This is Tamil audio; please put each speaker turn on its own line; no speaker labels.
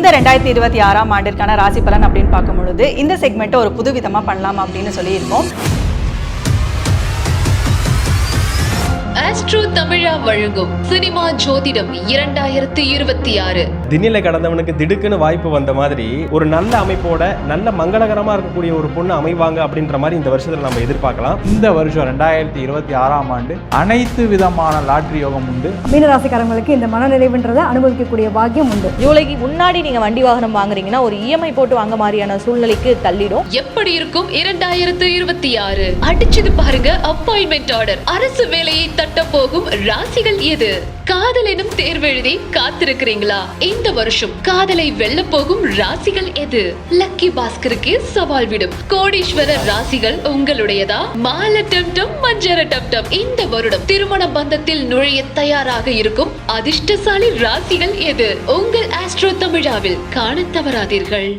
இந்த 2026ஆம் ஆண்டிற்கான ராசி பலன் அப்படின்னு பார்க்கும் பொழுது இந்த செக்மெண்ட்டை ஒரு புது விதமா பண்ணலாம் அப்படின்னு சொல்லியிருக்கோம்.
ஆஸ்ட்ரோ தமிழா வழங்கும் சினிமா ஜோதிடம் 2026.
திண்ணில கடந்தவனுக்கு திடுக்குன்னு வாய்ப்பு வந்த மாதிரி ஒரு நல்ல அமைப்போட நல்ல மங்களகரமா இருக்கக்கூடிய ஒரு பொண்ணு அமைவாங்க அப்படின்ற மாதிரி இந்த வருஷத்துல நம்ம எதிர்பார்க்கலாம்.
இந்த வருஷம் 2026ஆம் ஆண்டு அனைத்து விதமான லாட்டரி யோகம் உண்டு.
மீனராசிக்காரங்களுக்கு இந்த மனநிறைவுன்றதை அனுபவிக்கக்கூடிய பாக்கியம் உண்டு.
ஜூலைக்கு முன்னாடி நீங்க வண்டி வாகனம் வாங்குறீங்கன்னா ஒரு இஎம்ஐ போட்டு வாங்க மாதிரியான சூழ்நிலைக்கு தள்ளிடும்.
எப்படி இருக்கும் 2026? அடிச்சது பாருங்க அப்பாயின்மெண்ட் ஆர்டர். அரசு வேலையை தட்ட போகும் ராசிகள் எது? காதல் எனும் தேர்வெழுதி காத்திருக்கிறீங்களா? இந்த வருஷம் காதலை வெல்ல போகும் ராசிகள் எது? லக்கி பாஸ்கருக்கு சவால் விடும் கோடீஸ்வர ராசிகள் உங்களுடையதா? மால டம்டம் மஞ்சர டம்டம். இந்த வருடம் திருமண பந்தத்தில் நுழைய தயாராக இருக்கும் அதிர்ஷ்டசாலி ராசிகள் எது? உங்கள் ஆஸ்ட்ரோ தமிழாவில் காண தவறாதீர்கள்.